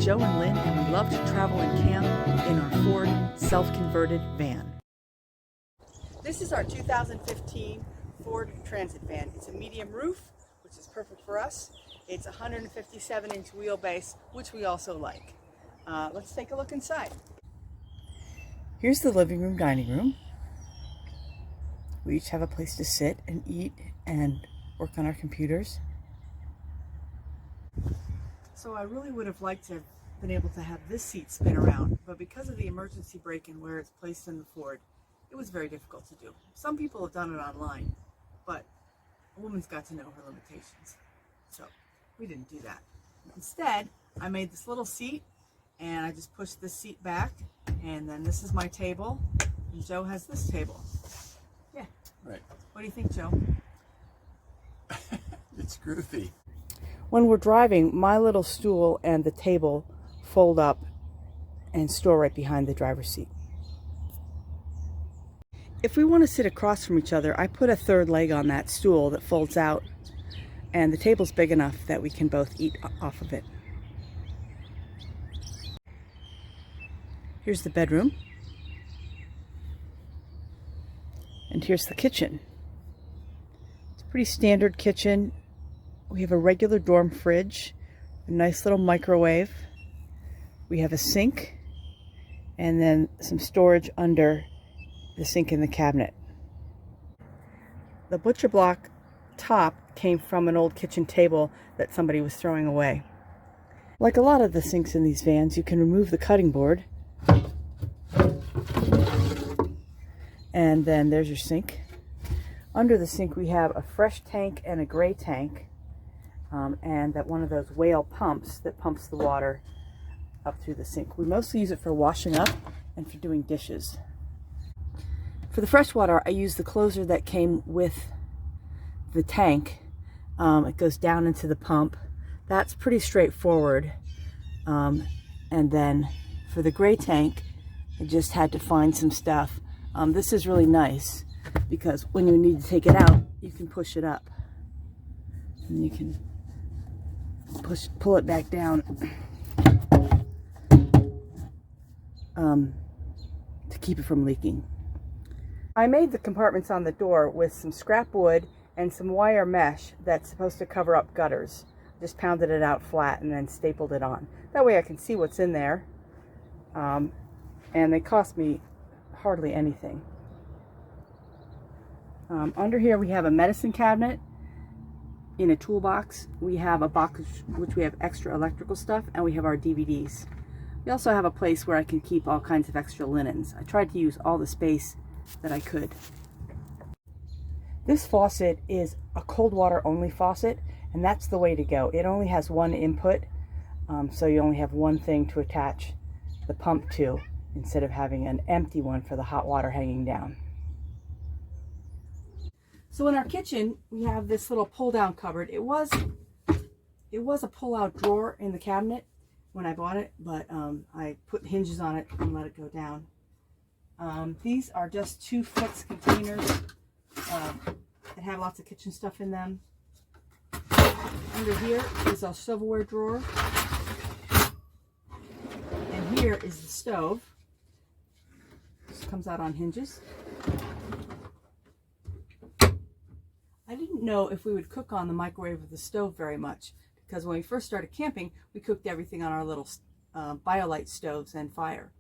Joe and Lynn, and we love to travel and camp in our Ford self-converted van. This is our 2015 Ford Transit van. It's a medium roof, which is perfect for us. It's 157-inch wheelbase, which we also like. Let's take a look inside. Here's the living room, dining room. We each have a place to sit and eat and work on our computers. So I really would have liked to have been able to have this seat spin around, but because of the emergency brake-in where it's placed in the Ford, it was very difficult to do. Some people have done it online, but a woman's got to know her limitations. So we didn't do that. Instead, I made this little seat and I just pushed this seat back, and then this is my table, and Joe has this table. Yeah. Right. What do you think, Joe? It's groovy. When we're driving, my little stool and the table fold up and store right behind the driver's seat. If we want to sit across from each other, I put a third leg on that stool that folds out, and the table's big enough that we can both eat off of it. Here's the bedroom. And here's the kitchen. It's a pretty standard kitchen. We have a regular dorm fridge, a nice little microwave. We have a sink, and then some storage under the sink in the cabinet. The butcher block top came from an old kitchen table that somebody was throwing away. Like a lot of the sinks in these vans, you can remove the cutting board. And then there's your sink. Under the sink we have a fresh tank and a gray tank. And that one of those whale pumps that pumps the water up through the sink. We mostly use it for washing up and for doing dishes. For the fresh water, I use the closer that came with the tank. It goes down into the pump. That's pretty straightforward. And then for the gray tank, I just had to find some stuff. This is really nice because when you need to take it out, you can push it up. And you can pull it back down to keep it from leaking. I made the compartments on the door with some scrap wood and some wire mesh that's supposed to cover up gutters. Just pounded it out flat and then stapled it on. That way I can see what's in there. And they cost me hardly anything. Under here we have a medicine cabinet. In a toolbox, we have a box which we have extra electrical stuff, and we have our DVDs. We also have a place where I can keep all kinds of extra linens. I tried to use all the space that I could. This faucet is a cold water only faucet, and that's the way to go. It only has one input, so you only have one thing to attach the pump to instead of having an empty one for the hot water hanging down. So in our kitchen, we have this little pull-down cupboard. It was a pull-out drawer in the cabinet when I bought it, but I put hinges on it and let it go down. These are just 2 Foots containers that have lots of kitchen stuff in them. Under here is our silverware drawer, and here is the stove. This comes out on hinges. I didn't know if we would cook on the microwave or the stove very much, because when we first started camping, we cooked everything on our little BioLite stoves and fire.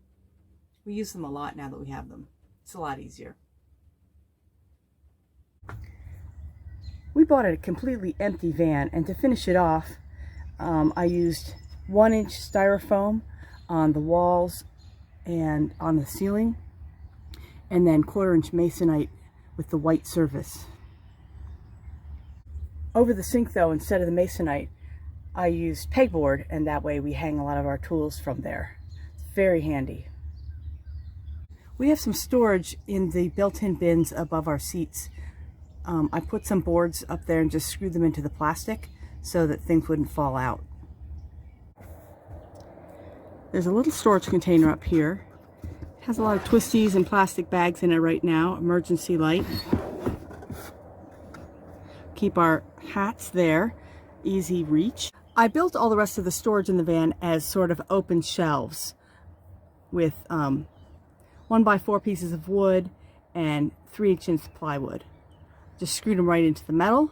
We use them a lot now that we have them. It's a lot easier. We bought a completely empty van, and to finish it off, I used 1-inch styrofoam on the walls and on the ceiling, and then 1/4-inch masonite with the white surface. Over the sink though, instead of the masonite, I used pegboard, and that way we hang a lot of our tools from there. It's very handy. We have some storage in the built-in bins above our seats. I put some boards up there and just screwed them into the plastic so that things wouldn't fall out. There's a little storage container up here. It has a lot of twisties and plastic bags in it right now. Emergency light. Keep our hats there. Easy reach. I built all the rest of the storage in the van as sort of open shelves with 1x4 pieces of wood and 3/8" plywood. Just screwed them right into the metal.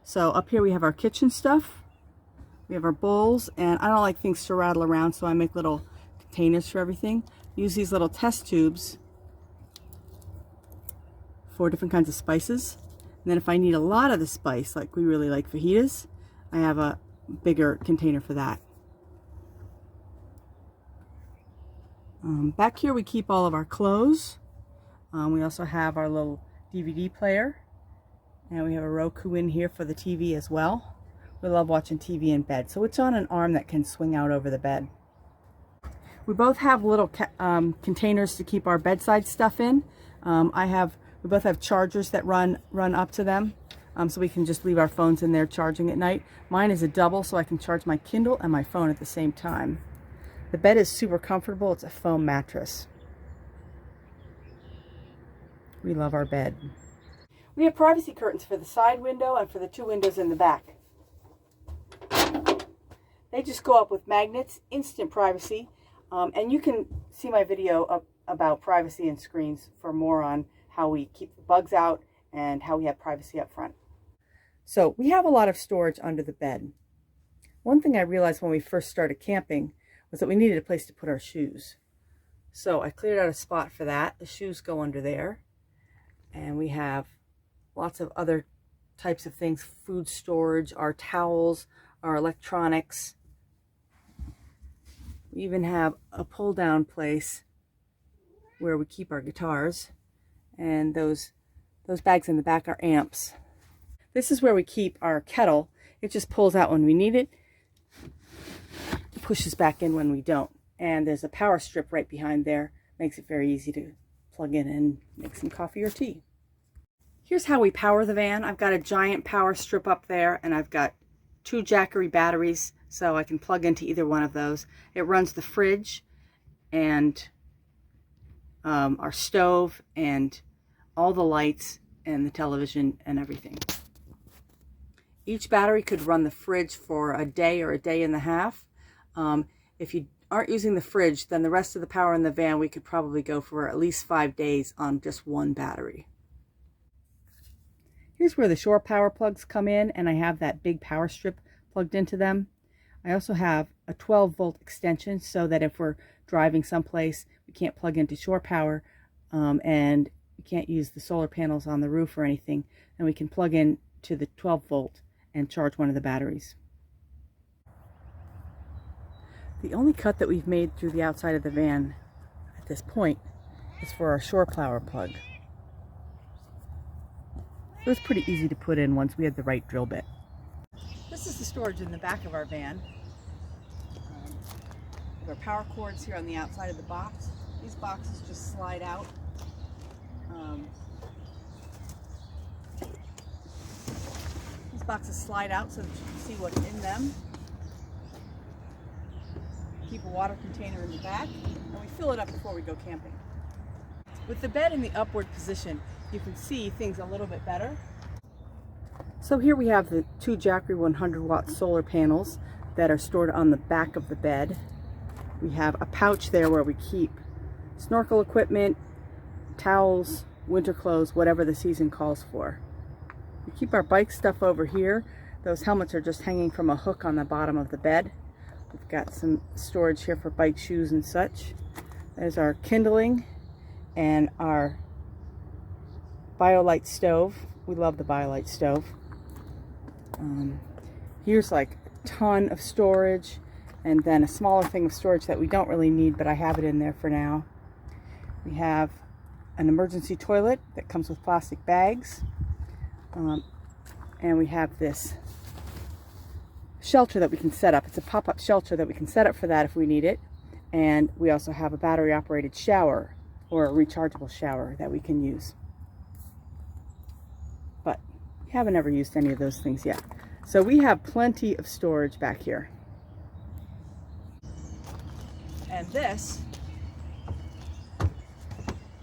So up here we have our kitchen stuff. We have our bowls, and I don't like things to rattle around, so I make little containers for everything. Use these little test tubes for different kinds of spices. And then if I need a lot of the spice, like we really like fajitas, I have a bigger container for that. Back here we keep all of our clothes. We also have our little DVD player, and we have a Roku in here for the TV as well. We love watching TV in bed, so it's on an arm that can swing out over the bed. We both have little containers to keep our bedside stuff in. We both have chargers that run up to them, so we can just leave our phones in there charging at night. Mine is a double, so I can charge my Kindle and my phone at the same time. The bed is super comfortable. It's a foam mattress. We love our bed. We have privacy curtains for the side window and for the 2 windows in the back. They just go up with magnets, instant privacy. And you can see my video about privacy and screens for more on how we keep the bugs out and how we have privacy up front. So we have a lot of storage under the bed. One thing I realized when we first started camping was that we needed a place to put our shoes. So I cleared out a spot for that. The shoes go under there. And we have lots of other types of things, food storage, our towels, our electronics. We even have a pull-down place where we keep our guitars, and those bags in the back are amps. This is where we keep our kettle. It just pulls out when we need it, pushes back in when we don't. And there's a power strip right behind there. Makes it very easy to plug in and make some coffee or tea. Here's how we power the van. I've got a giant power strip up there, and I've got 2 Jackery batteries, so I can plug into either one of those. It runs the fridge and our stove and all the lights and the television and everything. Each battery could run the fridge for a day or a day and a half. If you aren't using the fridge, then the rest of the power in the van, we could probably go for at least 5 days on just one battery. Here's where the shore power plugs come in, and I have that big power strip plugged into them. I also have a 12-volt extension so that if we're driving someplace we can't plug into shore power and we can't use the solar panels on the roof or anything, then we can plug in to the 12-volt and charge one of the batteries. The only cut that we've made through the outside of the van at this point is for our shore power plug. It was pretty easy to put in once we had the right drill bit. This is the storage in the back of our van. We have our power cords here on the outside of the box. These boxes just slide out. These boxes slide out so that you can see what's in them. Keep a water container in the back, and we fill it up before we go camping. With the bed in the upward position, you can see things a little bit better. So here we have the 2 Jackery 100-watt solar panels that are stored on the back of the bed. We have a pouch there where we keep snorkel equipment, towels, winter clothes, whatever the season calls for. We keep our bike stuff over here. Those helmets are just hanging from a hook on the bottom of the bed. We've got some storage here for bike shoes and such. There's our kindling and our BioLite stove. We love the BioLite stove. Here's like a ton of storage, and then a smaller thing of storage that we don't really need, but I have it in there for now. We have an emergency toilet that comes with plastic bags, and we have this shelter that we can set up. It's a pop-up shelter that we can set up for that if we need it. And we also have a battery operated shower, or a rechargeable shower that we can use. But we haven't ever used any of those things yet. So we have plenty of storage back here. And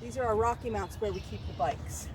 these are our Rocky mounts where we keep the bikes.